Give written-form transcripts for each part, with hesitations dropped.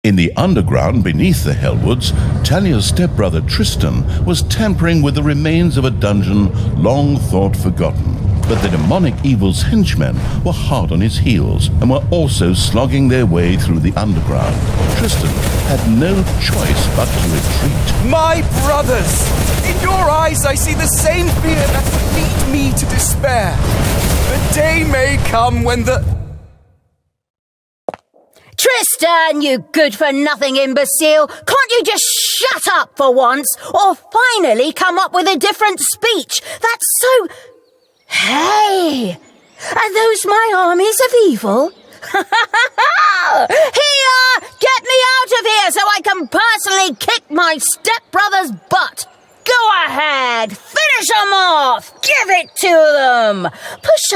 In the underground beneath the Hellwoods, Talia's stepbrother Tristan was tampering with the remains of a dungeon long thought forgotten. But the demonic evil's henchmen were hard on his heels and were also slogging their way through the underground. Tristan had no choice but to retreat. My brothers! In your eyes I see the same fear that would lead me to despair. The day may come when the... Tristan, you good-for-nothing imbecile! Can't you just shut up for once? Or finally come up with a different speech? That's so... Hey! Are those my armies of evil? Here! Get me out of here so I can personally kick my stepbrother's butt! Go ahead! Finish them off! Give it to them! Push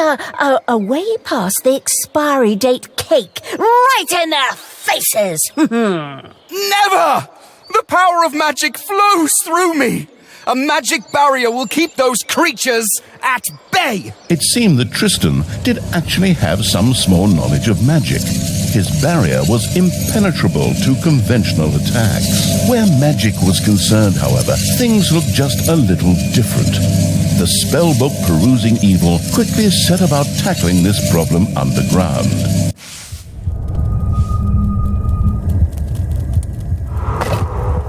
away past the expiry date cake, right in their faces! Never! The power of magic flows through me! A magic barrier will keep those creatures at bay! It seemed that Tristan did actually have some small knowledge of magic. His barrier was impenetrable to conventional attacks. Where magic was concerned, however, things looked just a little different. The spellbook perusing evil quickly set about tackling this problem underground.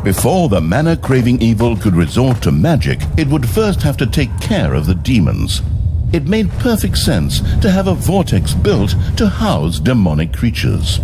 Before the mana-craving evil could resort to magic, it would first have to take care of the demons. It made perfect sense to have a vortex built to house demonic creatures.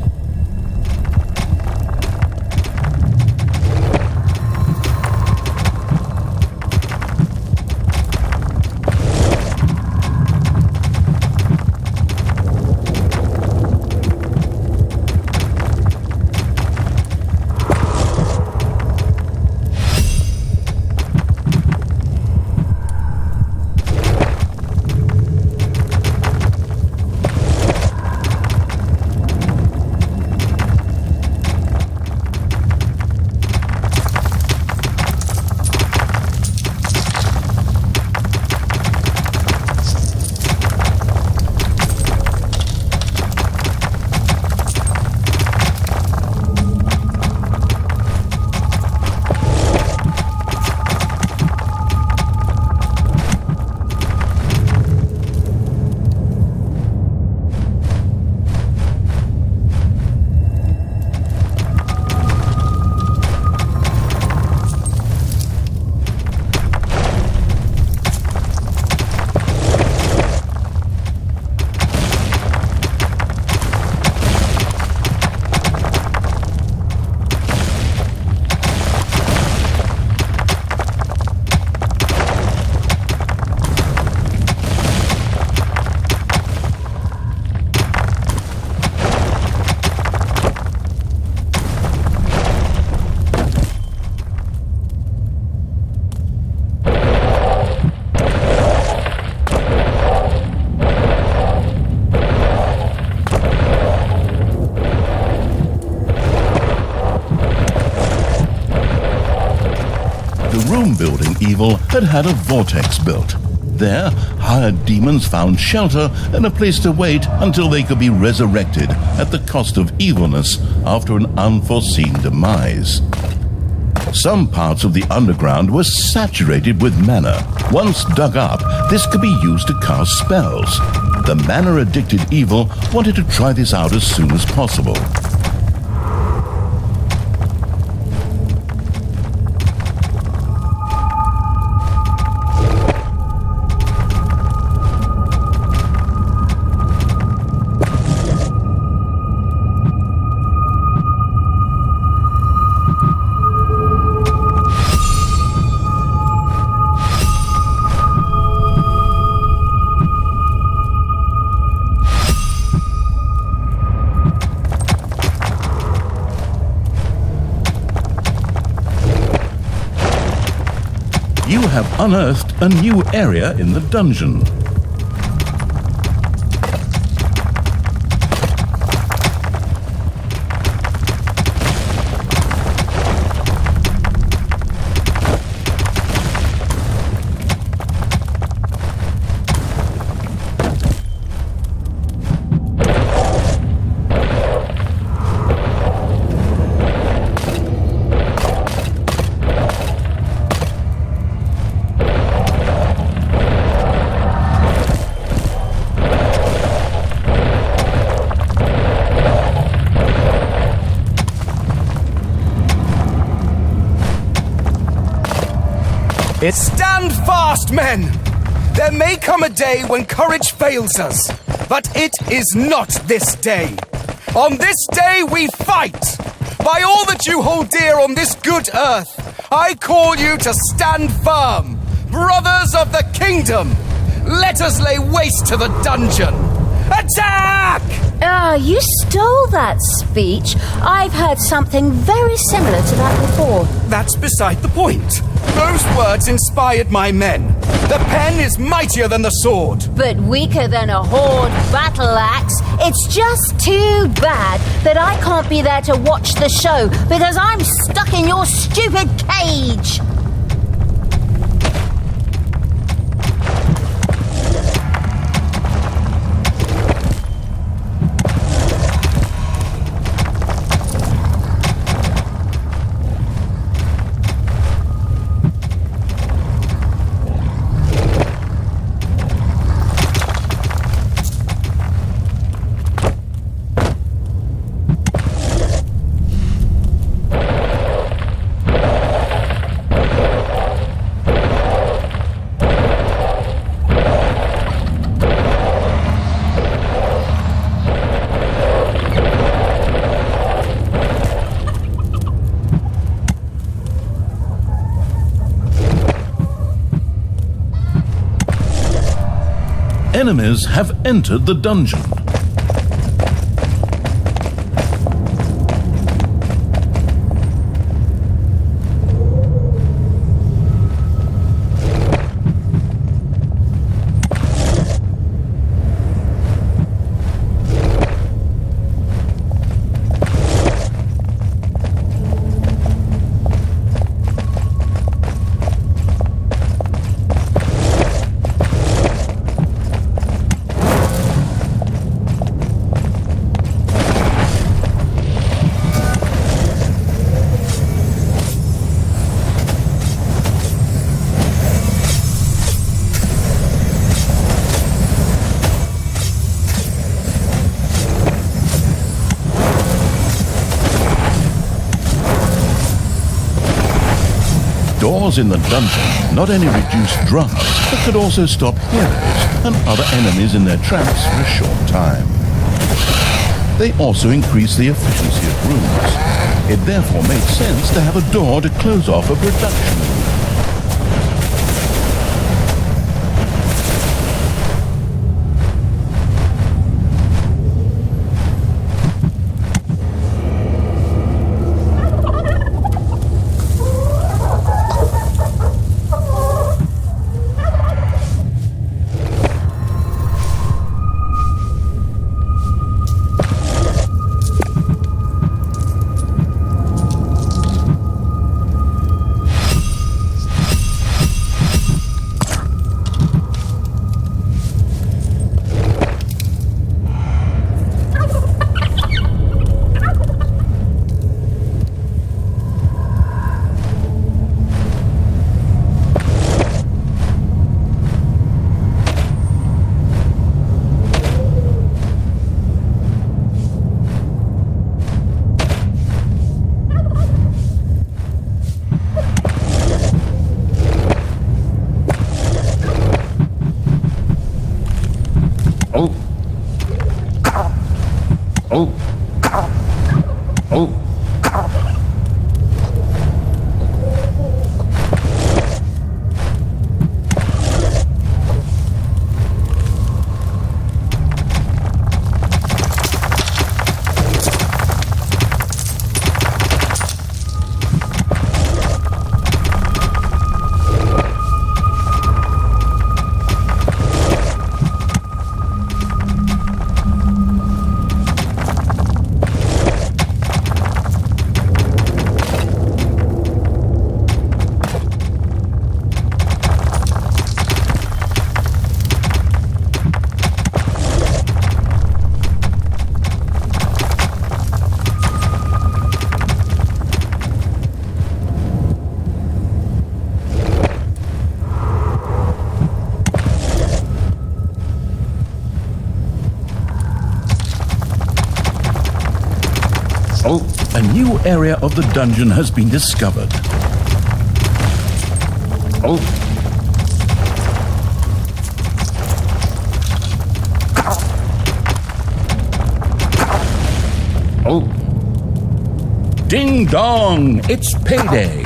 Room-building evil had a vortex built. There, hired demons found shelter and a place to wait until they could be resurrected at the cost of evilness after an unforeseen demise. Some parts of the underground were saturated with mana. Once dug up, this could be used to cast spells. The mana-addicted evil wanted to try this out as soon as possible. You have unearthed a new area in the dungeon. Stand fast, men! There may come a day when courage fails us, but it is not this day. On this day we fight! By all that you hold dear on this good earth, I call you to stand firm! Brothers of the kingdom! Let us lay waste to the dungeon! Attack! You stole that speech. I've heard something very similar to that before. That's beside the point. Those words inspired my men. The pen is mightier than the sword. But weaker than a horde battle axe. It's just too bad that I can't be there to watch the show because I'm stuck in your stupid cage. Enemies have entered the dungeon. Doors in the dungeon not only reduce drums, but could also stop heroes and other enemies in their tracks for a short time. They also increase the efficiency of rooms. It therefore made sense to have a door to close off a production room. A new area of the dungeon has been discovered. Ding dong, it's payday.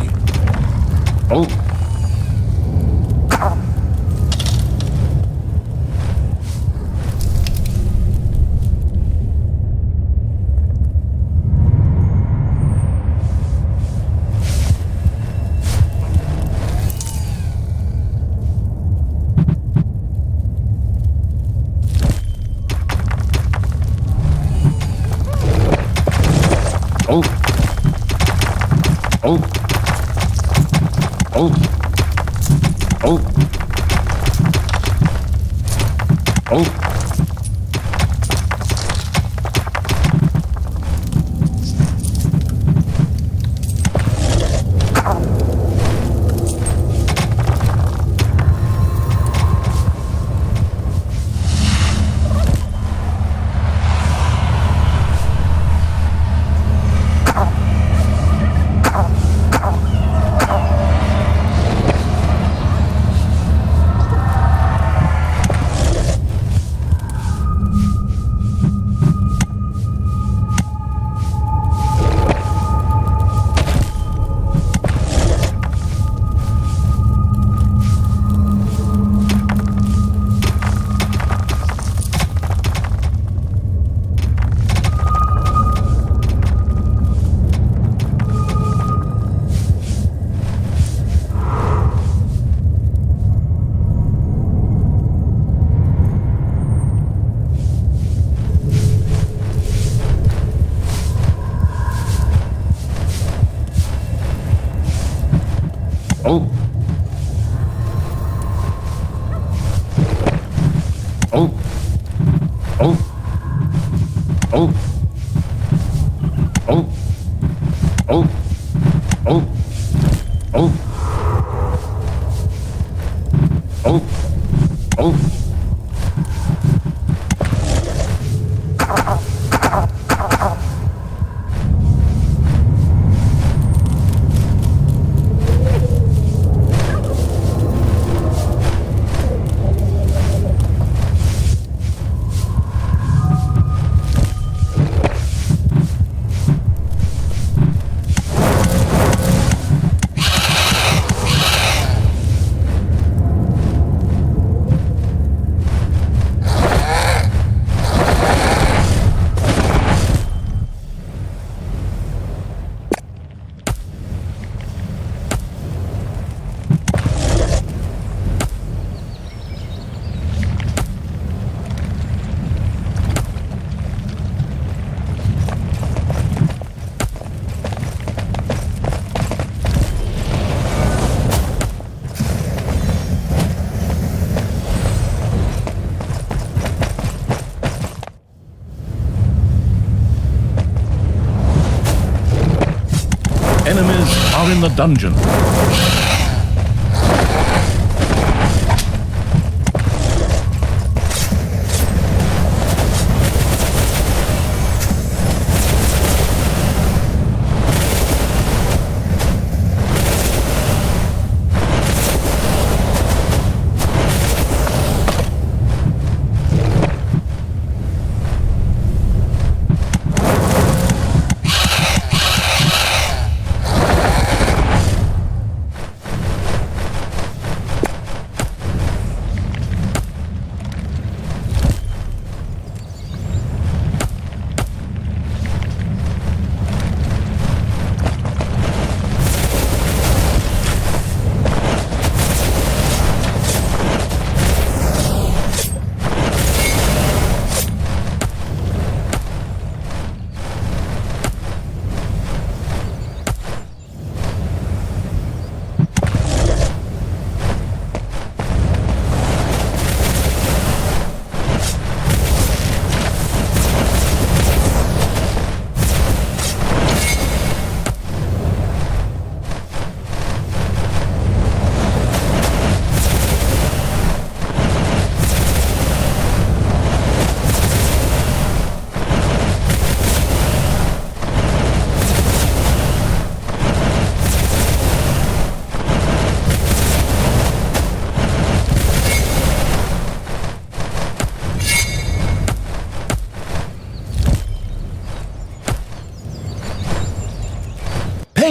Enemies are in the dungeon.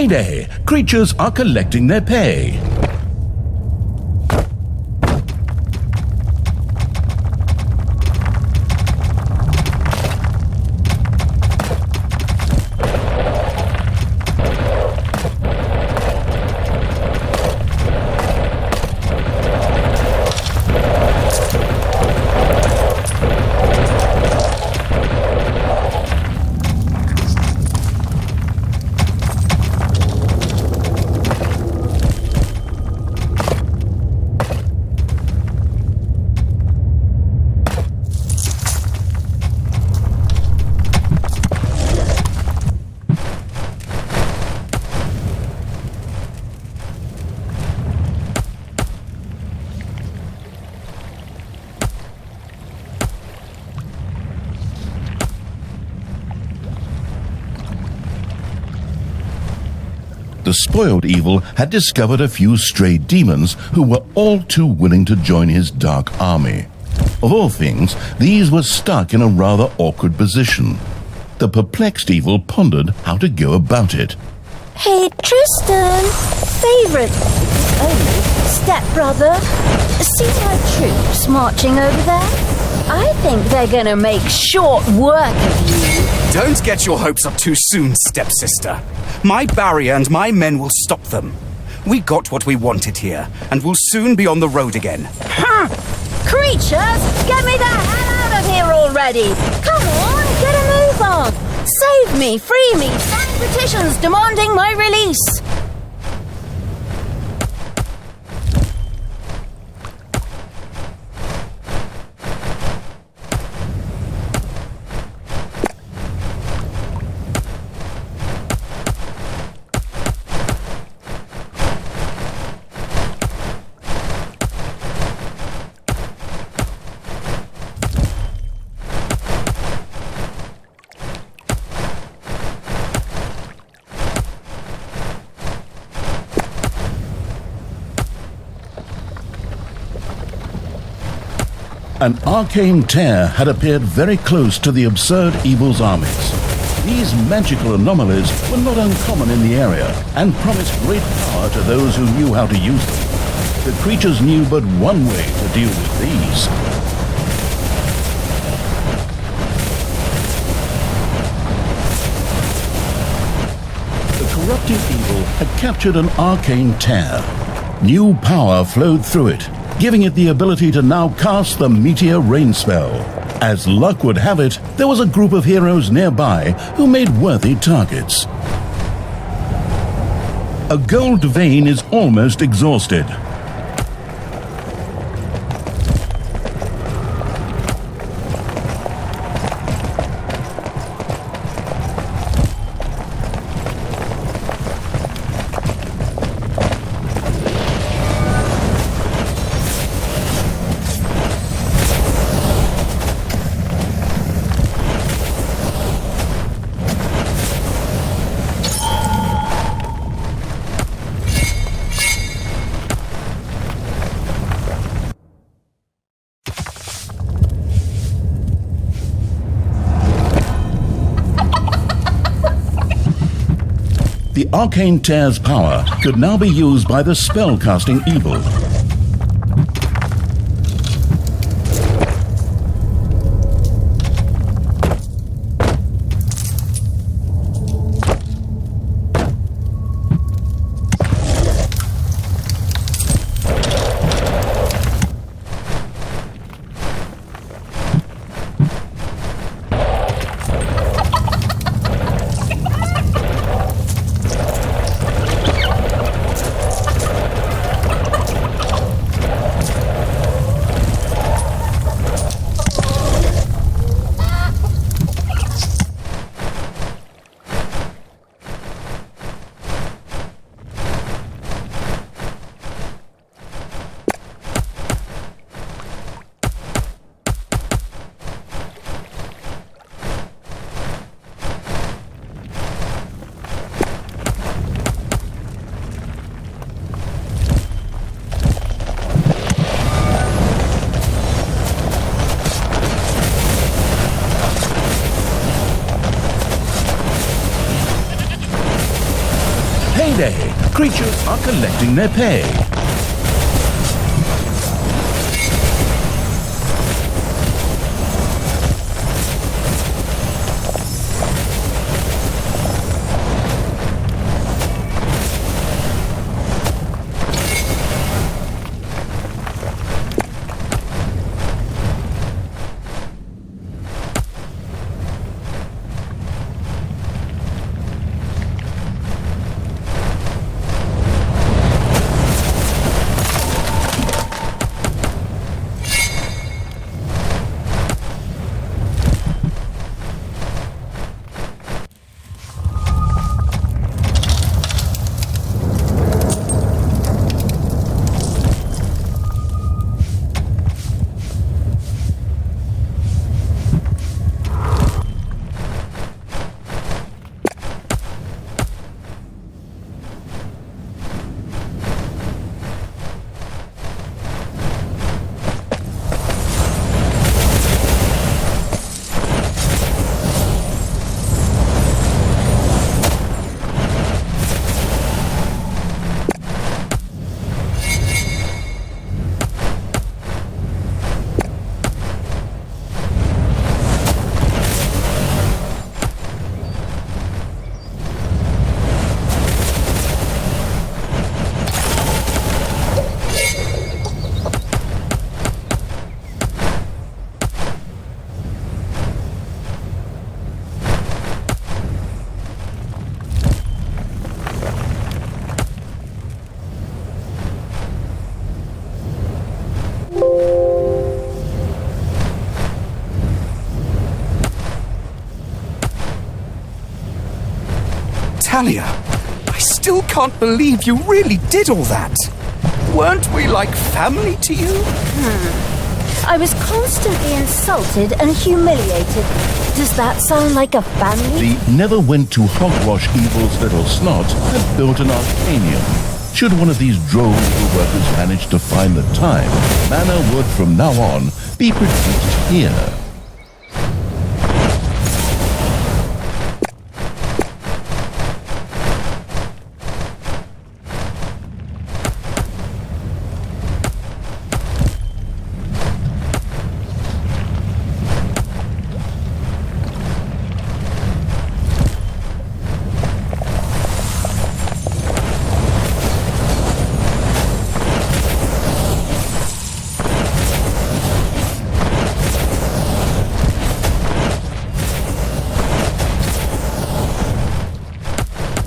payday! Creatures are collecting their pay. The spoiled evil had discovered a few stray demons who were all too willing to join his dark army. Of all things, these were stuck in a rather awkward position. The perplexed evil pondered how to go about it. Hey, Tristan, favorite, only stepbrother, see my troops marching over there? I think they're gonna make short work of you. Don't get your hopes up too soon, stepsister. My barrier and my men will stop them. We got what we wanted here, and will soon be on the road again. Creatures, get me the hell out of here already! Come on, get a move on! Save me, free me, sign petitions demanding my release! An arcane tear had appeared very close to the absurd evil's armies. These magical anomalies were not uncommon in the area and promised great power to those who knew how to use them. The creatures knew but one way to deal with these. The corrupting evil had captured an arcane tear. New power flowed through it, giving it the ability to now cast the meteor rain spell. As luck would have it, there was a group of heroes nearby who made worthy targets. A gold vein is almost exhausted. The arcane tear's power could now be used by the spellcasting evil. Payday! Creatures are collecting their pay. Talia, I still can't believe you really did all that. Weren't we like family to you? I was constantly insulted and humiliated. Does that sound like a family? The never went to hogwash evil's little snot had built an arcanium. Should one of these drone evil workers manage to find the time, mana would from now on be produced here.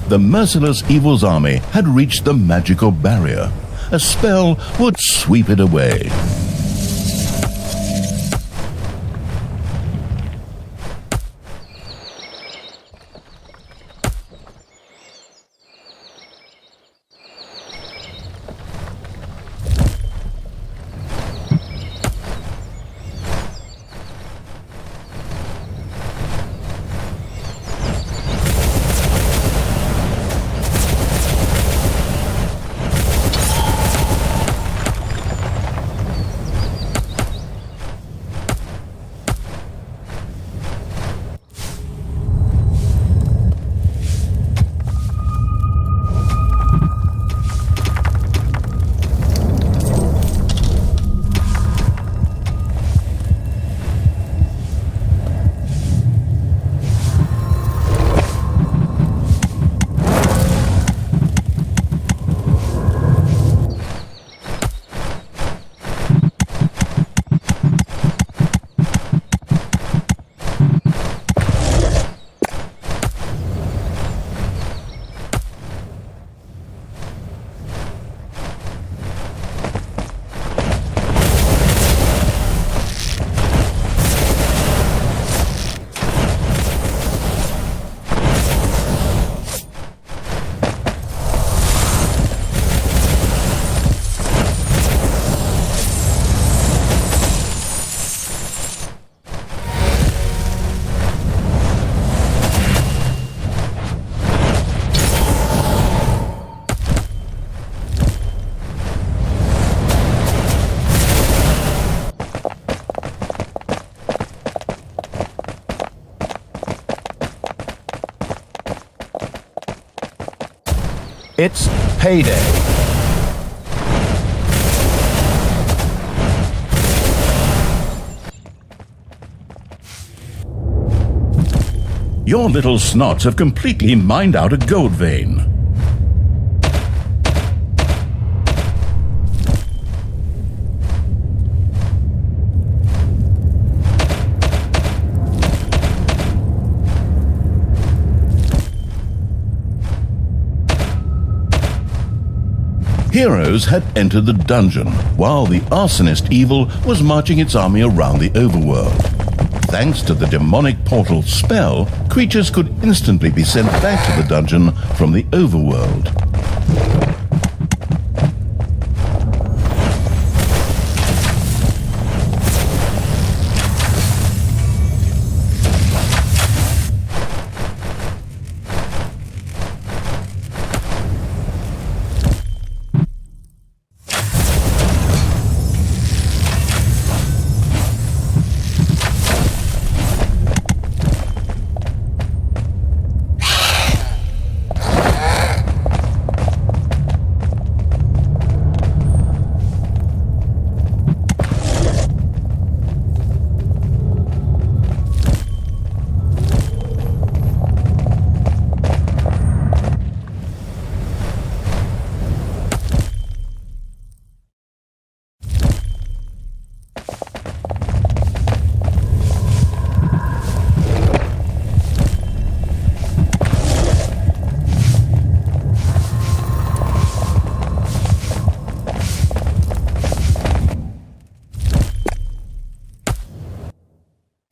The merciless evil's army had reached the magical barrier. A spell would sweep it away. It's payday. Your little snots have completely mined out a gold vein. Heroes had entered the dungeon, while the arsonist evil was marching its army around the overworld. Thanks to the demonic portal spell, creatures could instantly be sent back to the dungeon from the overworld.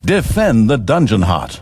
Defend the dungeon heart.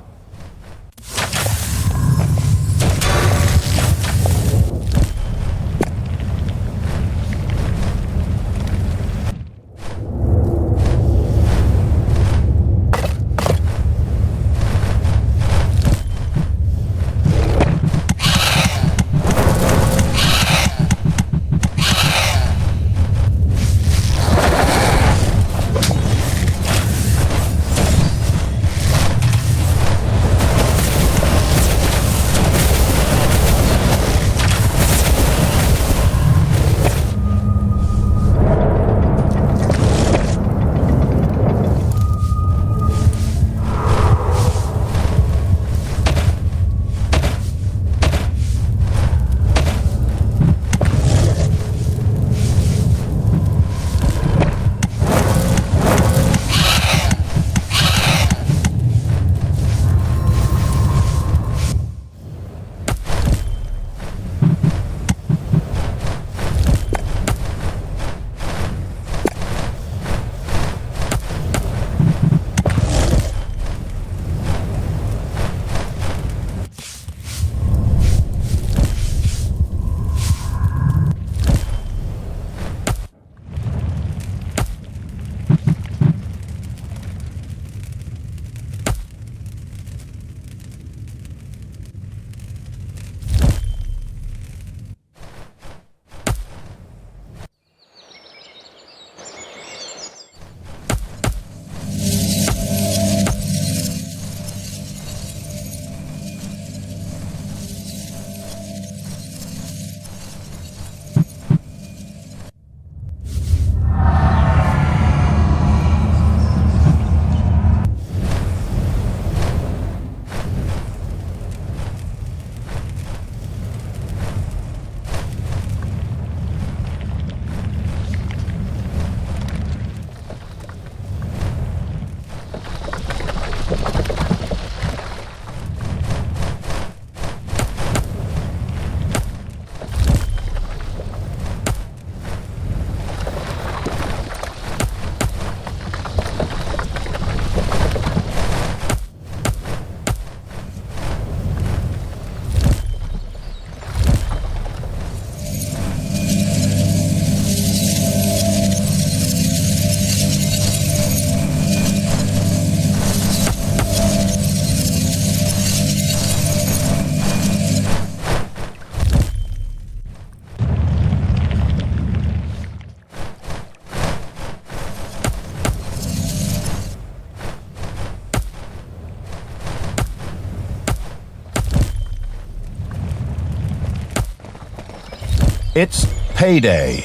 It's payday.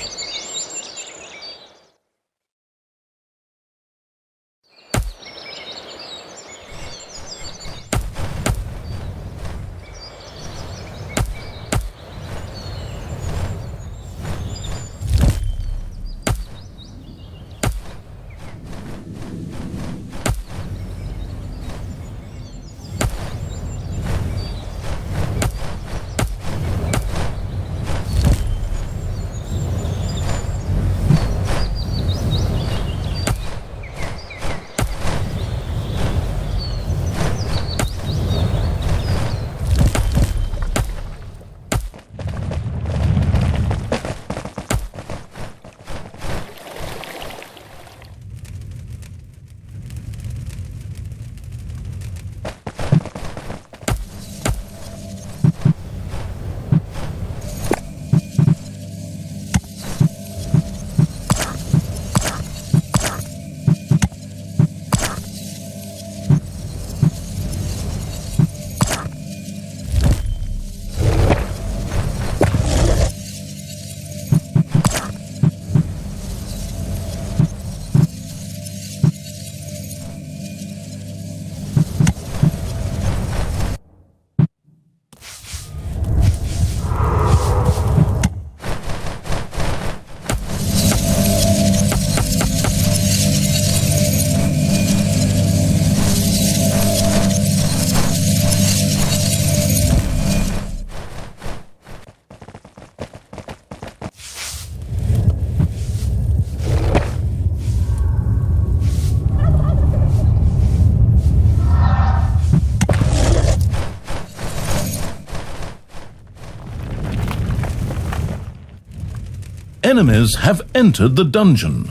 Enemies have entered the dungeon.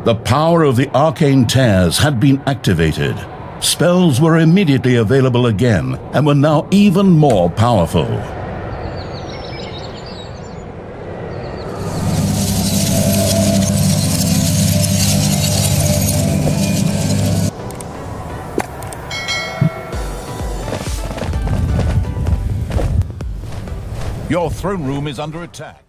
The power of the arcane tears had been activated. Spells were immediately available again and were now even more powerful. Your throne room is under attack.